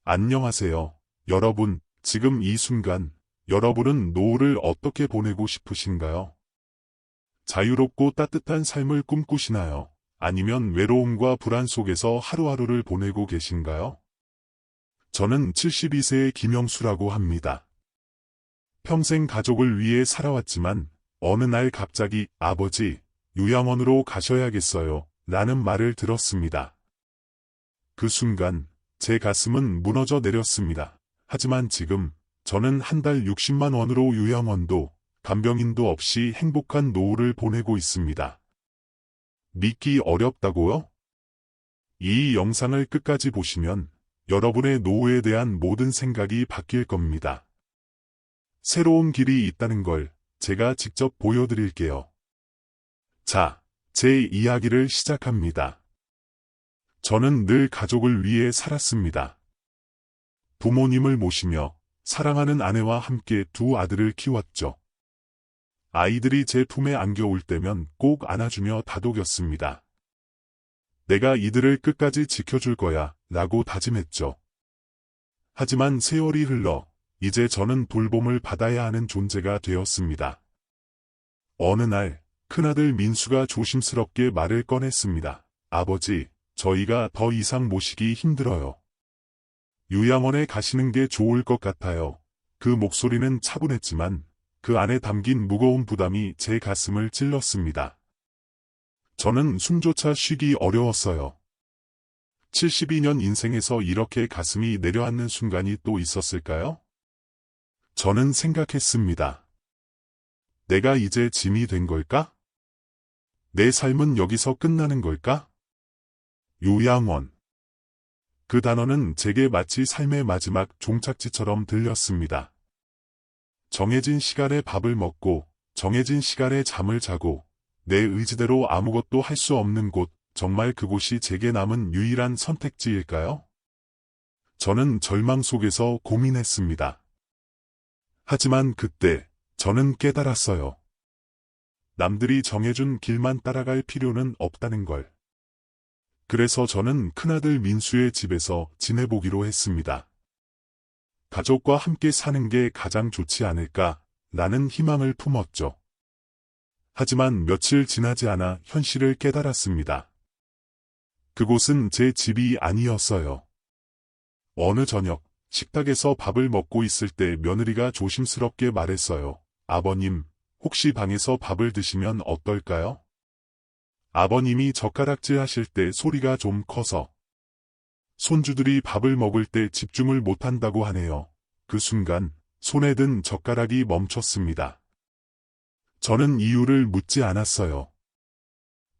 안녕하세요. 여러분, 지금 이 순간, 여러분은 노후를 어떻게 보내고 싶으신가요? 자유롭고 따뜻한 삶을 꿈꾸시나요? 아니면 외로움과 불안 속에서 하루하루를 보내고 계신가요? 저는 72세의 김영수라고 합니다. 평생 가족을 위해 살아왔지만, 어느 날 갑자기 아버지, 요양원으로 가셔야겠어요. 라는 말을 들었습니다. 그 순간, 제 가슴은 무너져 내렸습니다. 하지만 지금, 저는 한 달 60만 원으로 요양원도, 간병인도 없이 행복한 노후를 보내고 있습니다. 믿기 어렵다고요? 이 영상을 끝까지 보시면, 여러분의 노후에 대한 모든 생각이 바뀔 겁니다. 새로운 길이 있다는 걸 제가 직접 보여드릴게요. 자, 제 이야기를 시작합니다. 저는 늘 가족을 위해 살았습니다. 부모님을 모시며 사랑하는 아내와 함께 두 아들을 키웠죠. 아이들이 제 품에 안겨올 때면 꼭 안아주며 다독였습니다. 내가 이들을 끝까지 지켜줄 거야, 라고 다짐했죠. 하지만 세월이 흘러 이제 저는 돌봄을 받아야 하는 존재가 되었습니다. 어느 날, 큰아들 민수가 조심스럽게 말을 꺼냈습니다. 아버지, 저희가 더 이상 모시기 힘들어요. 요양원에 가시는 게 좋을 것 같아요. 그 목소리는 차분했지만 그 안에 담긴 무거운 부담이 제 가슴을 찔렀습니다. 저는 숨조차 쉬기 어려웠어요. 72년 인생에서 이렇게 가슴이 내려앉는 순간이 또 있었을까요? 저는 생각했습니다. 내가 이제 짐이 된 걸까? 내 삶은 여기서 끝나는 걸까? 요양원. 그 단어는 제게 마치 삶의 마지막 종착지처럼 들렸습니다. 정해진 시간에 밥을 먹고, 정해진 시간에 잠을 자고, 내 의지대로 아무것도 할 수 없는 곳, 정말 그곳이 제게 남은 유일한 선택지일까요? 저는 절망 속에서 고민했습니다. 하지만 그때, 저는 깨달았어요. 남들이 정해준 길만 따라갈 필요는 없다는 걸. 그래서 저는 큰아들 민수의 집에서 지내보기로 했습니다. 가족과 함께 사는 게 가장 좋지 않을까, 라는 희망을 품었죠. 하지만 며칠 지나지 않아 현실을 깨달았습니다. 그곳은 제 집이 아니었어요. 어느 저녁, 식탁에서 밥을 먹고 있을 때 며느리가 조심스럽게 말했어요. 아버님, 혹시 방에서 밥을 드시면 어떨까요? 아버님이 젓가락질 하실 때 소리가 좀 커서 손주들이 밥을 먹을 때 집중을 못한다고 하네요. 그 순간 손에 든 젓가락이 멈췄습니다. 저는 이유를 묻지 않았어요.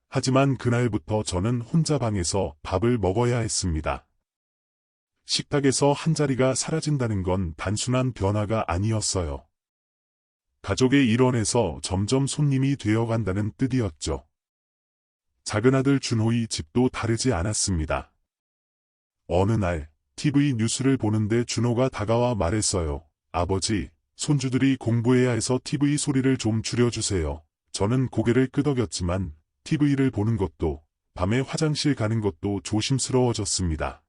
하지만 그날부터 저는 혼자 방에서 밥을 먹어야 했습니다. 식탁에서 한자리가 사라진다는 건 단순한 변화가 아니었어요. 가족의 일원에서 점점 손님이 되어간다는 뜻이었죠. 작은아들 준호의 집도 다르지 않았습니다. 어느 날, TV 뉴스를 보는데 준호가 다가와 말했어요. 아버지, 손주들이 공부해야 해서 TV 소리를 좀 줄여주세요. 저는 고개를 끄덕였지만, TV를 보는 것도, 밤에 화장실 가는 것도 조심스러워졌습니다.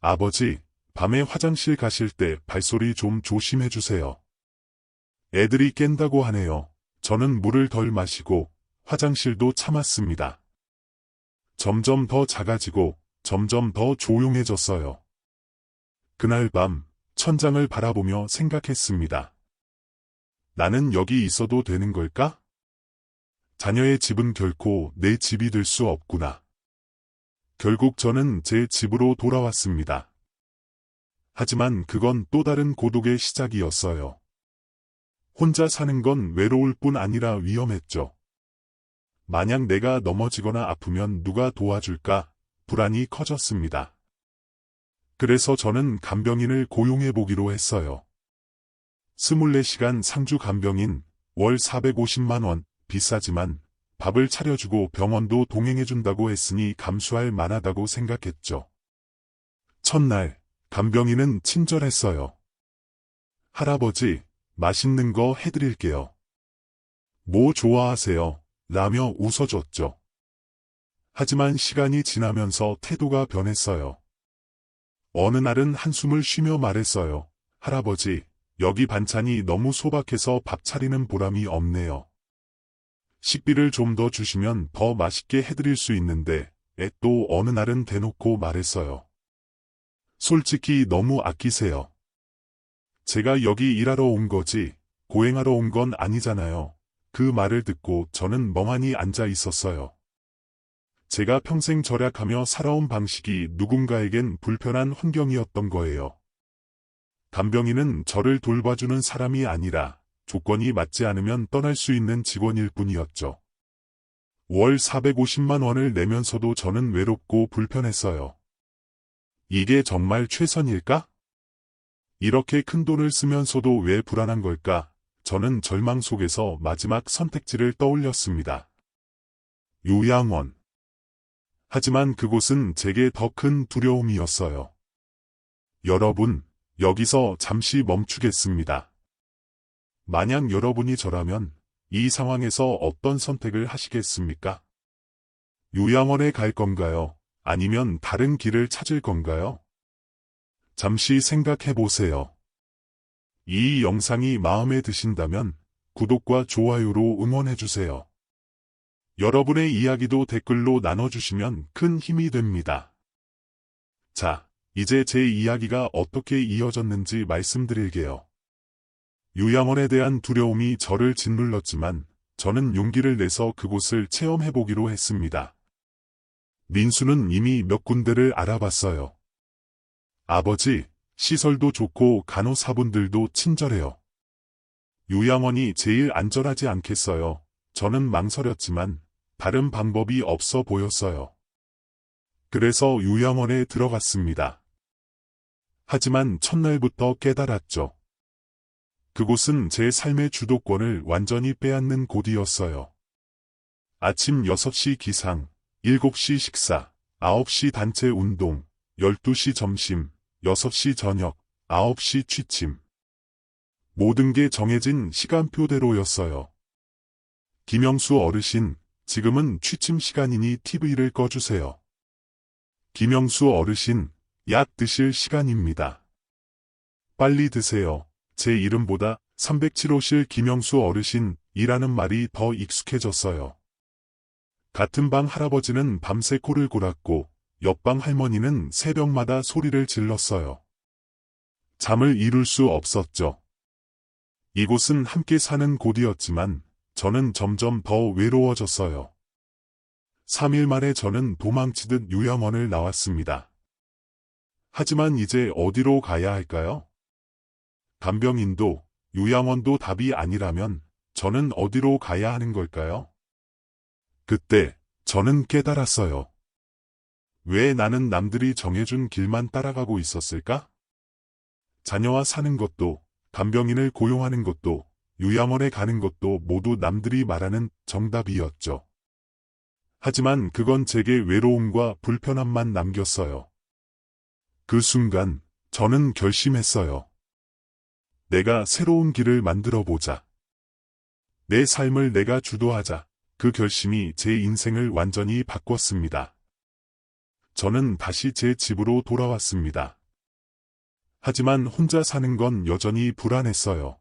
아버지, 밤에 화장실 가실 때 발소리 좀 조심해주세요. 애들이 깬다고 하네요. 저는 물을 덜 마시고, 화장실도 참았습니다. 점점 더 작아지고 점점 더 조용해졌어요. 그날 밤 천장을 바라보며 생각했습니다. 나는 여기 있어도 되는 걸까? 자녀의 집은 결코 내 집이 될 수 없구나. 결국 저는 제 집으로 돌아왔습니다. 하지만 그건 또 다른 고독의 시작이었어요. 혼자 사는 건 외로울 뿐 아니라 위험했죠. 만약 내가 넘어지거나 아프면 누가 도와줄까? 불안이 커졌습니다. 그래서 저는 간병인을 고용해보기로 했어요. 24시간 상주 간병인, 월 450만 원, 비싸지만 밥을 차려주고 병원도 동행해준다고 했으니 감수할 만하다고 생각했죠. 첫날, 간병인은 친절했어요. 할아버지, 맛있는 거 해드릴게요. 뭐 좋아하세요? 라며 웃어줬죠. 하지만 시간이 지나면서 태도가 변했어요. 어느 날은 한숨을 쉬며 말했어요. 할아버지, 여기 반찬이 너무 소박해서 밥 차리는 보람이 없네요. 식비를 좀 더 주시면 더 맛있게 해드릴 수 있는데, 또 어느 날은 대놓고 말했어요. 솔직히 너무 아끼세요. 제가 여기 일하러 온 거지, 고행하러 온 건 아니잖아요. 그 말을 듣고 저는 멍하니 앉아 있었어요. 제가 평생 절약하며 살아온 방식이 누군가에겐 불편한 환경이었던 거예요. 간병인은 저를 돌봐주는 사람이 아니라 조건이 맞지 않으면 떠날 수 있는 직원일 뿐이었죠. 월 450만 원을 내면서도 저는 외롭고 불편했어요. 이게 정말 최선일까? 이렇게 큰 돈을 쓰면서도 왜 불안한 걸까? 저는 절망 속에서 마지막 선택지를 떠올렸습니다. 요양원. 하지만 그곳은 제게 더 큰 두려움이었어요. 여러분, 여기서 잠시 멈추겠습니다. 만약 여러분이 저라면 이 상황에서 어떤 선택을 하시겠습니까? 요양원에 갈 건가요? 아니면 다른 길을 찾을 건가요? 잠시 생각해 보세요. 이 영상이 마음에 드신다면 구독과 좋아요로 응원해 주세요. 여러분의 이야기도 댓글로 나눠주시면 큰 힘이 됩니다. 자, 이제 제 이야기가 어떻게 이어졌는지 말씀드릴게요. 요양원에 대한 두려움이 저를 짓눌렀지만 저는 용기를 내서 그곳을 체험해보기로 했습니다. 민수는 이미 몇 군데를 알아봤어요. 아버지, 시설도 좋고 간호사분들도 친절해요. 요양원이 제일 안전하지 않겠어요? 저는 망설였지만 다른 방법이 없어 보였어요. 그래서 요양원에 들어갔습니다. 하지만 첫날부터 깨달았죠. 그곳은 제 삶의 주도권을 완전히 빼앗는 곳이었어요. 아침 6시 기상, 7시 식사, 9시 단체 운동, 12시 점심, 6시 저녁, 9시 취침. 모든 게 정해진 시간표대로였어요. 김영수 어르신, 지금은 취침 시간이니 TV를 꺼주세요. 김영수 어르신, 약 드실 시간입니다. 빨리 드세요. 제 이름보다 307호실 김영수 어르신이라는 말이 더 익숙해졌어요. 같은 방 할아버지는 밤새 코를 골았고 옆방 할머니는 새벽마다 소리를 질렀어요. 잠을 이룰 수 없었죠. 이곳은 함께 사는 곳이었지만 저는 점점 더 외로워졌어요. 3일 만에 저는 도망치듯 요양원을 나왔습니다. 하지만 이제 어디로 가야 할까요? 간병인도 요양원도 답이 아니라면 저는 어디로 가야 하는 걸까요? 그때 저는 깨달았어요. 왜 나는 남들이 정해준 길만 따라가고 있었을까? 자녀와 사는 것도, 간병인을 고용하는 것도, 요양원에 가는 것도 모두 남들이 말하는 정답이었죠. 하지만 그건 제게 외로움과 불편함만 남겼어요. 그 순간 저는 결심했어요. 내가 새로운 길을 만들어 보자. 내 삶을 내가 주도하자. 그 결심이 제 인생을 완전히 바꿨습니다. 저는 다시 제 집으로 돌아왔습니다. 하지만 혼자 사는 건 여전히 불안했어요.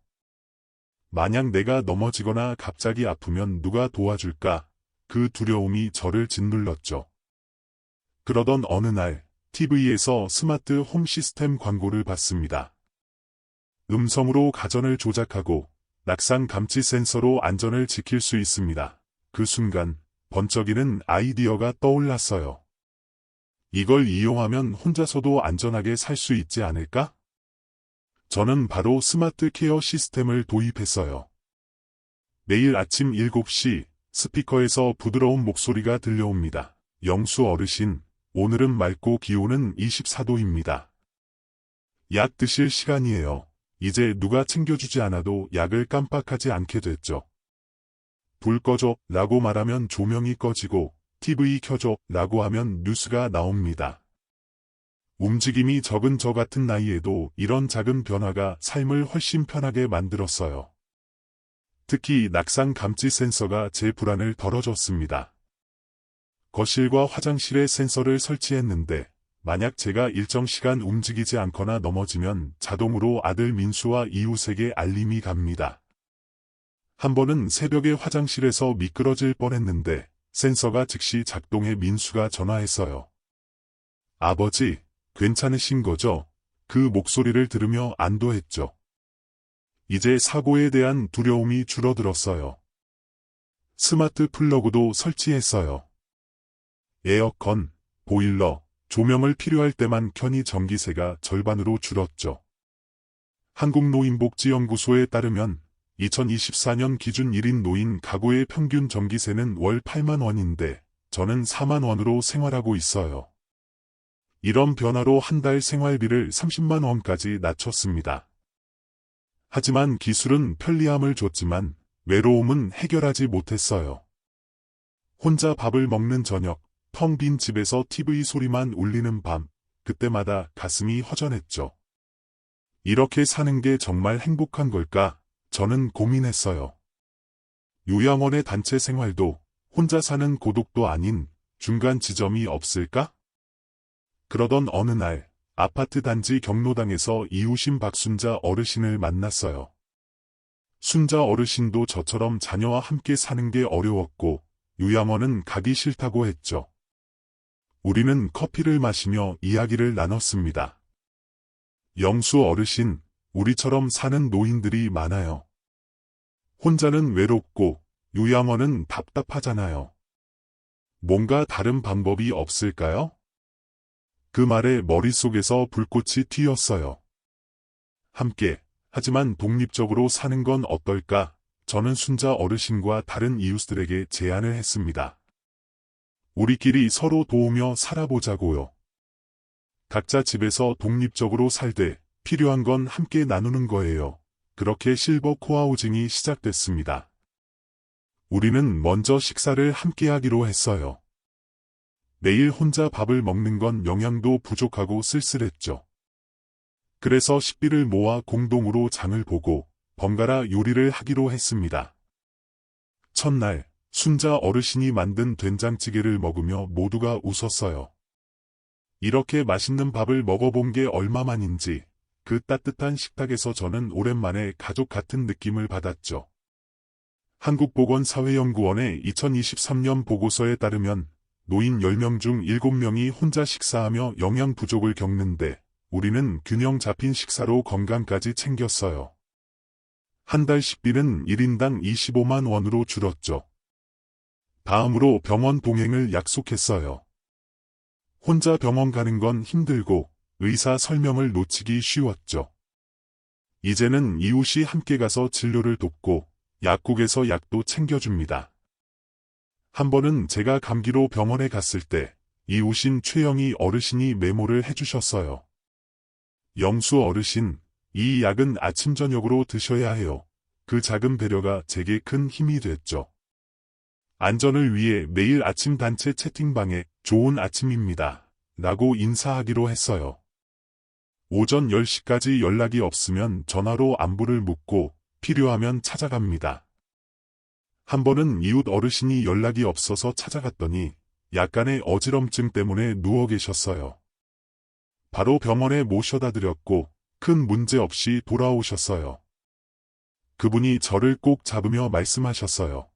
만약 내가 넘어지거나 갑자기 아프면 누가 도와줄까? 그 두려움이 저를 짓눌렀죠. 그러던 어느 날 TV에서 스마트 홈 시스템 광고를 봤습니다. 음성으로 가전을 조작하고 낙상 감지 센서로 안전을 지킬 수 있습니다. 그 순간 번쩍이는 아이디어가 떠올랐어요. 이걸 이용하면 혼자서도 안전하게 살 수 있지 않을까? 저는 바로 스마트 케어 시스템을 도입했어요. 매일 아침 7시 스피커에서 부드러운 목소리가 들려옵니다. 영수 어르신, 오늘은 맑고 기온은 24도입니다. 약 드실 시간이에요. 이제 누가 챙겨주지 않아도 약을 깜빡하지 않게 됐죠. 불 꺼줘 라고 말하면 조명이 꺼지고 TV 켜줘 라고 하면 뉴스가 나옵니다. 움직임이 적은 저 같은 나이에도 이런 작은 변화가 삶을 훨씬 편하게 만들었어요. 특히 낙상 감지 센서가 제 불안을 덜어줬습니다. 거실과 화장실에 센서를 설치했는데 만약 제가 일정 시간 움직이지 않거나 넘어지면 자동으로 아들 민수와 이웃에게 알림이 갑니다. 한 번은 새벽에 화장실에서 미끄러질 뻔했는데 센서가 즉시 작동해 민수가 전화했어요. 아버지, 괜찮으신 거죠? 그 목소리를 들으며 안도했죠. 이제 사고에 대한 두려움이 줄어들었어요. 스마트 플러그도 설치했어요. 에어컨, 보일러, 조명을 필요할 때만 켜니 전기세가 절반으로 줄었죠. 한국노인복지연구소에 따르면 2024년 기준 1인 노인 가구의 평균 전기세는 월 8만 원인데 저는 4만 원으로 생활하고 있어요. 이런 변화로 한 달 생활비를 30만 원까지 낮췄습니다. 하지만 기술은 편리함을 줬지만 외로움은 해결하지 못했어요. 혼자 밥을 먹는 저녁, 텅 빈 집에서 TV 소리만 울리는 밤, 그때마다 가슴이 허전했죠. 이렇게 사는 게 정말 행복한 걸까? 저는 고민했어요. 요양원의 단체 생활도 혼자 사는 고독도 아닌 중간 지점이 없을까? 그러던 어느 날 아파트 단지 경로당에서 이웃인 박순자 어르신을 만났어요. 순자 어르신도 저처럼 자녀와 함께 사는 게 어려웠고 요양원은 가기 싫다고 했죠. 우리는 커피를 마시며 이야기를 나눴습니다. 영수 어르신, 우리처럼 사는 노인들이 많아요. 혼자는 외롭고 요양원은 답답하잖아요. 뭔가 다른 방법이 없을까요? 그 말에 머릿속에서 불꽃이 튀었어요. 함께, 하지만 독립적으로 사는 건 어떨까? 저는 순자 어르신과 다른 이웃들에게 제안을 했습니다. 우리끼리 서로 도우며 살아보자고요. 각자 집에서 독립적으로 살되 필요한 건 함께 나누는 거예요. 그렇게 실버 코하우징이 시작됐습니다. 우리는 먼저 식사를 함께 하기로 했어요. 매일 혼자 밥을 먹는 건 영양도 부족하고 쓸쓸했죠. 그래서 식비를 모아 공동으로 장을 보고 번갈아 요리를 하기로 했습니다. 첫날, 순자 어르신이 만든 된장찌개를 먹으며 모두가 웃었어요. 이렇게 맛있는 밥을 먹어본 게 얼마만인지 그 따뜻한 식탁에서 저는 오랜만에 가족 같은 느낌을 받았죠. 한국보건사회연구원의 2023년 보고서에 따르면 노인 10명 중 7명이 혼자 식사하며 영양 부족을 겪는데 우리는 균형 잡힌 식사로 건강까지 챙겼어요. 한 달 식비는 1인당 25만 원으로 줄었죠. 다음으로 병원 동행을 약속했어요. 혼자 병원 가는 건 힘들고 의사 설명을 놓치기 쉬웠죠. 이제는 이웃이 함께 가서 진료를 돕고 약국에서 약도 챙겨줍니다. 한 번은 제가 감기로 병원에 갔을 때 이웃인 최영희 어르신이 메모를 해주셨어요. 영수 어르신, 이 약은 아침 저녁으로 드셔야 해요. 그 작은 배려가 제게 큰 힘이 됐죠. 안전을 위해 매일 아침 단체 채팅방에 좋은 아침입니다. 라고 인사하기로 했어요. 오전 10시까지 연락이 없으면 전화로 안부를 묻고 필요하면 찾아갑니다. 한 번은 이웃 어르신이 연락이 없어서 찾아갔더니 약간의 어지럼증 때문에 누워 계셨어요. 바로 병원에 모셔다 드렸고 큰 문제 없이 돌아오셨어요. 그분이 저를 꼭 잡으며 말씀하셨어요.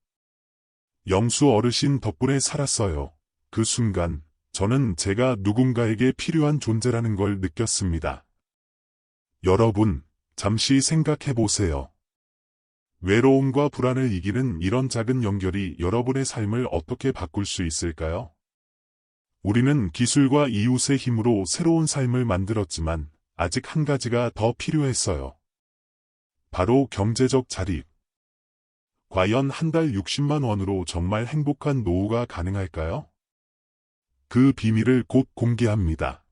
영수 어르신 덕분에 살았어요. 그 순간 저는 제가 누군가에게 필요한 존재라는 걸 느꼈습니다. 여러분, 잠시 생각해 보세요. 외로움과 불안을 이기는 이런 작은 연결이 여러분의 삶을 어떻게 바꿀 수 있을까요? 우리는 기술과 이웃의 힘으로 새로운 삶을 만들었지만 아직 한 가지가 더 필요했어요. 바로 경제적 자립. 과연 한 달 60만 원으로 정말 행복한 노후가 가능할까요? 그 비밀을 곧 공개합니다.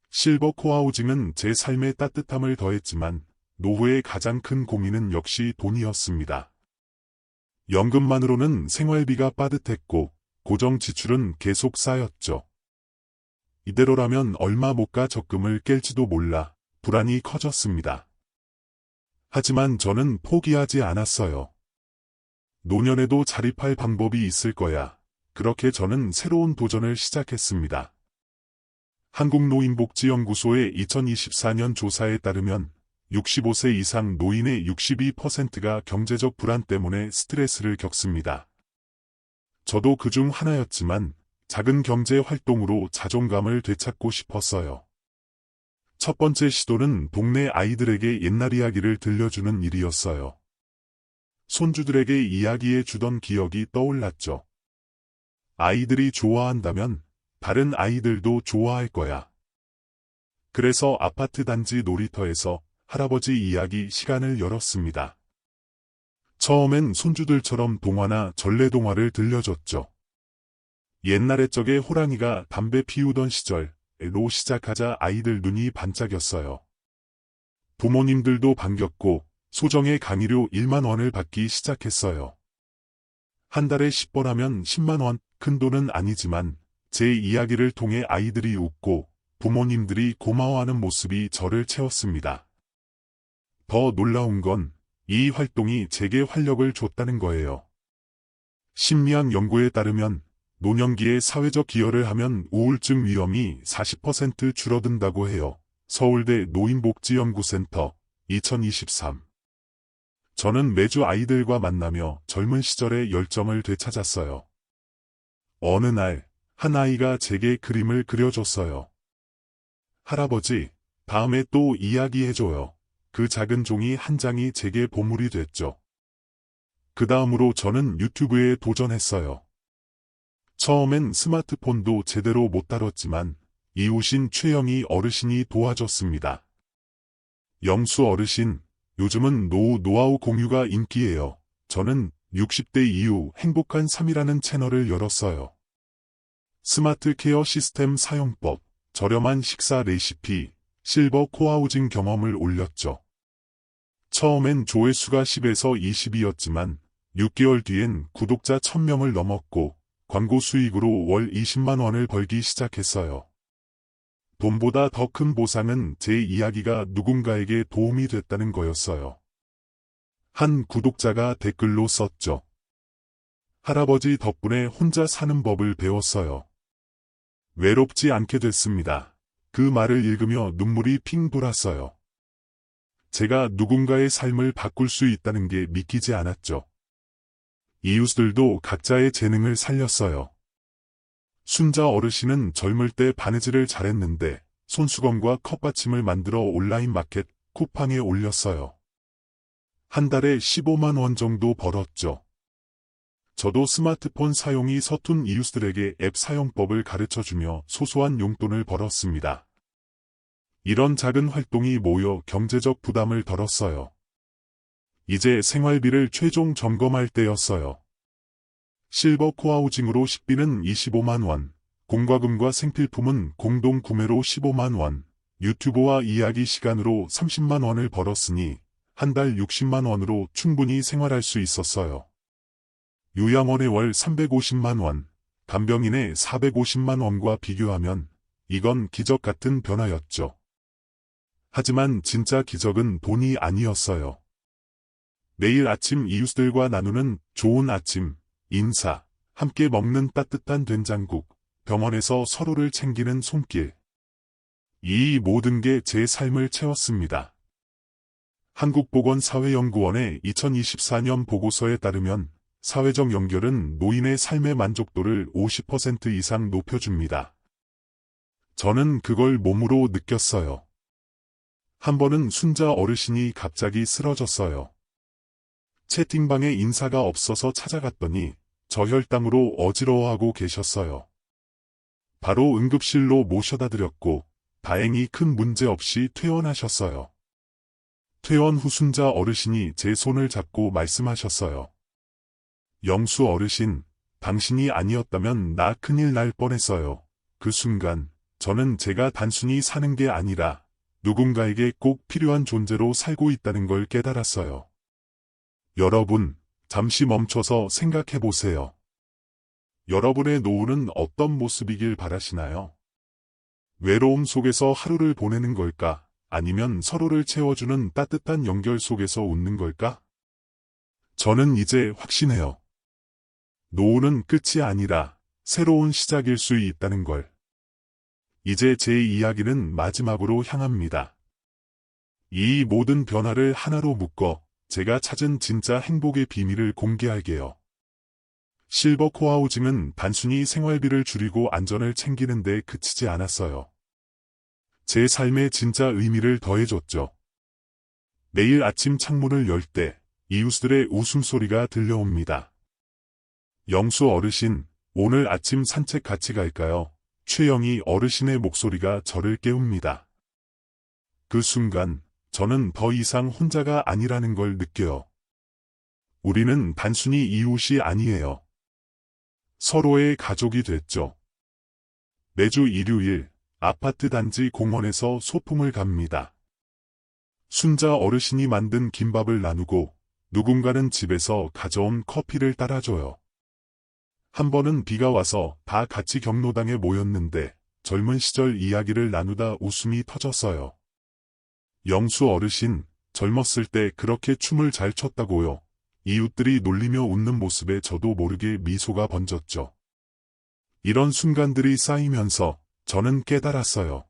실버 코하우징은 제 삶에 따뜻함을 더했지만 노후의 가장 큰 고민은 역시 돈이었습니다. 연금만으로는 생활비가 빠듯했고 고정 지출은 계속 쌓였죠. 이대로라면 얼마 못 가 적금을 깰지도 몰라 불안이 커졌습니다. 하지만 저는 포기하지 않았어요. 노년에도 자립할 방법이 있을 거야. 그렇게 저는 새로운 도전을 시작했습니다. 한국노인복지연구소의 2024년 조사에 따르면 65세 이상 노인의 62%가 경제적 불안 때문에 스트레스를 겪습니다. 저도 그중 하나였지만 작은 경제 활동으로 자존감을 되찾고 싶었어요. 첫 번째 시도는 동네 아이들에게 옛날 이야기를 들려주는 일이었어요. 손주들에게 이야기해 주던 기억이 떠올랐죠. 아이들이 좋아한다면 다른 아이들도 좋아할 거야. 그래서 아파트 단지 놀이터에서 할아버지 이야기 시간을 열었습니다. 처음엔 손주들처럼 동화나 전래동화를 들려줬죠. 옛날의 적에 호랑이가 담배 피우던 시절로 시작하자 아이들 눈이 반짝였어요. 부모님들도 반겼고 소정의 강의료 1만 원을 받기 시작했어요. 한 달에 10번 하면 10만 원, 큰 돈은 아니지만 제 이야기를 통해 아이들이 웃고 부모님들이 고마워하는 모습이 저를 채웠습니다. 더 놀라운 건 이 활동이 제게 활력을 줬다는 거예요. 심리학 연구에 따르면 노년기에 사회적 기여를 하면 우울증 위험이 40% 줄어든다고 해요. 서울대 노인복지연구센터 2023. 저는 매주 아이들과 만나며 젊은 시절의 열정을 되찾았어요. 어느 날, 한 아이가 제게 그림을 그려줬어요. 할아버지, 다음에 또 이야기해줘요. 그 작은 종이 한 장이 제게 보물이 됐죠. 그 다음으로 저는 유튜브에 도전했어요. 처음엔 스마트폰도 제대로 못 다뤘지만 이웃인 최영희 어르신이 도와줬습니다. 영수 어르신, 요즘은 노하우 공유가 인기예요. 저는 60대 이후 행복한 삶이라는 채널을 열었어요. 스마트 케어 시스템 사용법, 저렴한 식사 레시피, 실버 코하우징 경험을 올렸죠. 처음엔 조회수가 10에서 20이었지만 6개월 뒤엔 구독자 1000명을 넘었고 광고 수익으로 월 20만 원을 벌기 시작했어요. 돈보다 더 큰 보상은 제 이야기가 누군가에게 도움이 됐다는 거였어요. 한 구독자가 댓글로 썼죠. 할아버지 덕분에 혼자 사는 법을 배웠어요. 외롭지 않게 됐습니다. 그 말을 읽으며 눈물이 핑 돌았어요. 제가 누군가의 삶을 바꿀 수 있다는 게 믿기지 않았죠. 이웃들도 각자의 재능을 살렸어요. 순자 어르신은 젊을 때 바느질을 잘했는데 손수건과 컵받침을 만들어 온라인 마켓 쿠팡에 올렸어요. 한 달에 15만 원 정도 벌었죠. 저도 스마트폰 사용이 서툰 이웃들에게 앱 사용법을 가르쳐주며 소소한 용돈을 벌었습니다. 이런 작은 활동이 모여 경제적 부담을 덜었어요. 이제 생활비를 최종 점검할 때였어요. 실버 코하우징으로 식비는 25만 원, 공과금과 생필품은 공동 구매로 15만 원, 유튜브와 이야기 시간으로 30만 원을 벌었으니 한 달 60만 원으로 충분히 생활할 수 있었어요. 요양원의 월 350만 원, 간병인의 450만 원과 비교하면 이건 기적 같은 변화였죠. 하지만 진짜 기적은 돈이 아니었어요. 매일 아침 이웃들과 나누는 좋은 아침, 인사, 함께 먹는 따뜻한 된장국, 병원에서 서로를 챙기는 손길. 이 모든 게 제 삶을 채웠습니다. 한국보건사회연구원의 2024년 보고서에 따르면 사회적 연결은 노인의 삶의 만족도를 50% 이상 높여줍니다. 저는 그걸 몸으로 느꼈어요. 한 번은 순자 어르신이 갑자기 쓰러졌어요. 채팅방에 인사가 없어서 찾아갔더니 저혈당으로 어지러워하고 계셨어요. 바로 응급실로 모셔다 드렸고 다행히 큰 문제 없이 퇴원하셨어요. 퇴원 후 순자 어르신이 제 손을 잡고 말씀하셨어요. 영수 어르신, 당신이 아니었다면 나 큰일 날 뻔했어요. 그 순간 저는 제가 단순히 사는 게 아니라 누군가에게 꼭 필요한 존재로 살고 있다는 걸 깨달았어요. 여러분, 잠시 멈춰서 생각해 보세요. 여러분의 노후는 어떤 모습이길 바라시나요? 외로움 속에서 하루를 보내는 걸까? 아니면 서로를 채워주는 따뜻한 연결 속에서 웃는 걸까? 저는 이제 확신해요. 노후는 끝이 아니라 새로운 시작일 수 있다는 걸. 이제 제 이야기는 마지막으로 향합니다. 이 모든 변화를 하나로 묶어 제가 찾은 진짜 행복의 비밀을 공개할게요. 실버 코하우징은 단순히 생활비를 줄이고 안전을 챙기는 데 그치지 않았어요. 제 삶에 진짜 의미를 더해줬죠. 매일 아침 창문을 열 때 이웃들의 웃음소리가 들려옵니다. 영수 어르신, 오늘 아침 산책 같이 갈까요? 최영희 어르신의 목소리가 저를 깨웁니다. 그 순간 저는 더 이상 혼자가 아니라는 걸 느껴요. 우리는 단순히 이웃이 아니에요. 서로의 가족이 됐죠. 매주 일요일 아파트 단지 공원에서 소풍을 갑니다. 순자 어르신이 만든 김밥을 나누고 누군가는 집에서 가져온 커피를 따라줘요. 한 번은 비가 와서 다 같이 경로당에 모였는데 젊은 시절 이야기를 나누다 웃음이 터졌어요. 영수 어르신, 젊었을 때 그렇게 춤을 잘 췄다고요. 이웃들이 놀리며 웃는 모습에 저도 모르게 미소가 번졌죠. 이런 순간들이 쌓이면서 저는 깨달았어요.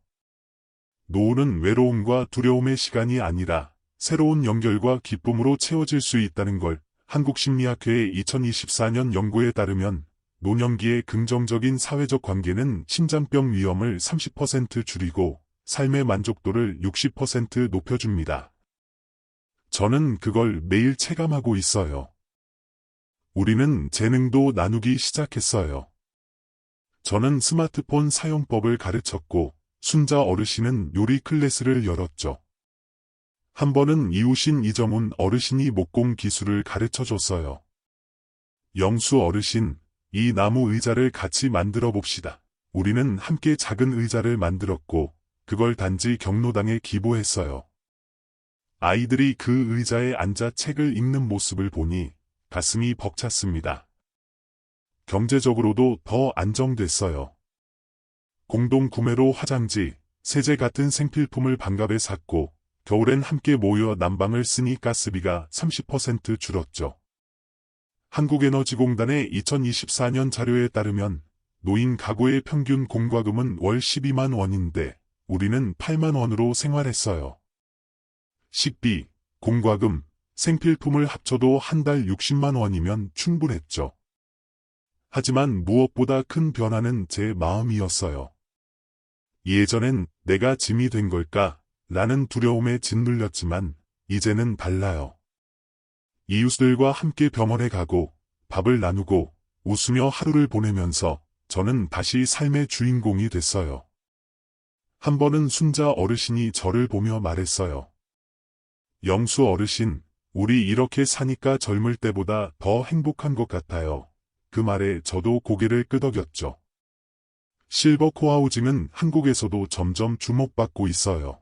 노후는 외로움과 두려움의 시간이 아니라 새로운 연결과 기쁨으로 채워질 수 있다는 걸. 한국심리학회의 2024년 연구에 따르면 노년기의 긍정적인 사회적 관계는 심장병 위험을 30% 줄이고 삶의 만족도를 60% 높여줍니다. 저는 그걸 매일 체감하고 있어요. 우리는 재능도 나누기 시작했어요. 저는 스마트폰 사용법을 가르쳤고 순자 어르신은 요리 클래스를 열었죠. 한 번은 이웃인 이정훈 어르신이 목공 기술을 가르쳐줬어요. 영수 어르신, 이 나무 의자를 같이 만들어 봅시다. 우리는 함께 작은 의자를 만들었고 그걸 단지 경로당에 기부했어요. 아이들이 그 의자에 앉아 책을 읽는 모습을 보니 가슴이 벅찼습니다. 경제적으로도 더 안정됐어요. 공동 구매로 화장지, 세제 같은 생필품을 반갑게 샀고 겨울엔 함께 모여 난방을 쓰니 가스비가 30% 줄었죠. 한국에너지공단의 2024년 자료에 따르면 노인 가구의 평균 공과금은 월 12만 원인데 우리는 8만 원으로 생활했어요. 식비, 공과금, 생필품을 합쳐도 한 달 60만 원이면 충분했죠. 하지만 무엇보다 큰 변화는 제 마음이었어요. 예전엔 내가 짐이 된 걸까? 라는 두려움에 짓눌렸지만 이제는 달라요. 이웃들과 함께 병원에 가고 밥을 나누고 웃으며 하루를 보내면서 저는 다시 삶의 주인공이 됐어요. 한 번은 순자 어르신이 저를 보며 말했어요. 영수 어르신, 우리 이렇게 사니까 젊을 때보다 더 행복한 것 같아요. 그 말에 저도 고개를 끄덕였죠. 실버 코하우징은 한국에서도 점점 주목받고 있어요.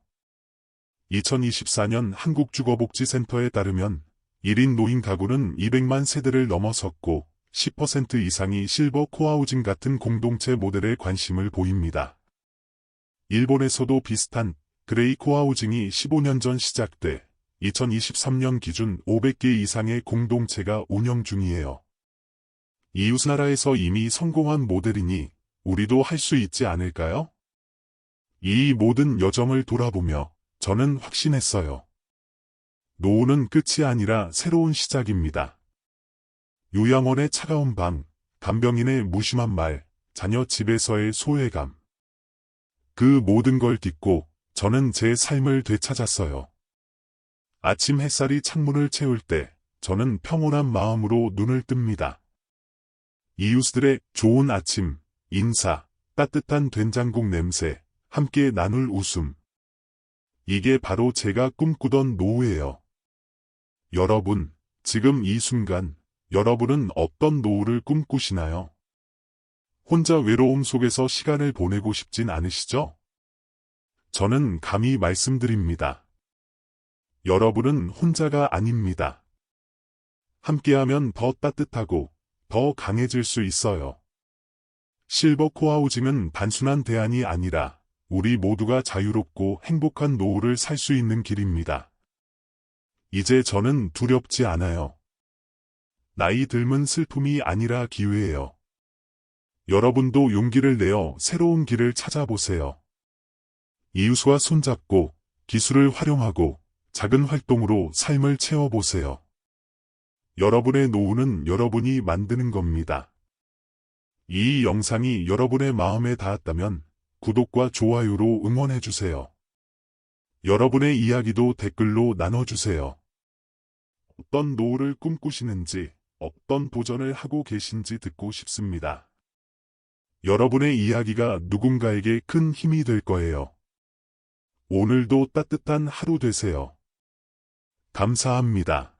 2024년 한국주거복지센터에 따르면 1인 노인 가구는 200만 세대를 넘어섰고 10% 이상이 실버 코하우징 같은 공동체 모델에 관심을 보입니다. 일본에서도 비슷한 그레이 코하우징이 15년 전 시작돼 2023년 기준 500개 이상의 공동체가 운영 중이에요. 이웃 나라에서 이미 성공한 모델이니 우리도 할 수 있지 않을까요? 이 모든 여정을 돌아보며 저는 확신했어요. 노후는 끝이 아니라 새로운 시작입니다. 요양원의 차가운 방, 간병인의 무심한 말, 자녀 집에서의 소외감. 그 모든 걸 딛고 저는 제 삶을 되찾았어요. 아침 햇살이 창문을 채울 때 저는 평온한 마음으로 눈을 뜹니다. 이웃들의 좋은 아침, 인사, 따뜻한 된장국 냄새, 함께 나눌 웃음. 이게 바로 제가 꿈꾸던 노후예요. 여러분, 지금 이 순간, 여러분은 어떤 노후를 꿈꾸시나요? 혼자 외로움 속에서 시간을 보내고 싶진 않으시죠? 저는 감히 말씀드립니다. 여러분은 혼자가 아닙니다. 함께하면 더 따뜻하고 더 강해질 수 있어요. 실버 코하우징은 단순한 대안이 아니라 우리 모두가 자유롭고 행복한 노후를 살 수 있는 길입니다. 이제 저는 두렵지 않아요. 나이 들면 슬픔이 아니라 기회예요. 여러분도 용기를 내어 새로운 길을 찾아보세요. 이웃과 손잡고 기술을 활용하고 작은 활동으로 삶을 채워보세요. 여러분의 노후는 여러분이 만드는 겁니다. 이 영상이 여러분의 마음에 닿았다면 구독과 좋아요로 응원해주세요. 여러분의 이야기도 댓글로 나눠주세요. 어떤 노후를 꿈꾸시는지, 어떤 도전을 하고 계신지 듣고 싶습니다. 여러분의 이야기가 누군가에게 큰 힘이 될 거예요. 오늘도 따뜻한 하루 되세요. 감사합니다.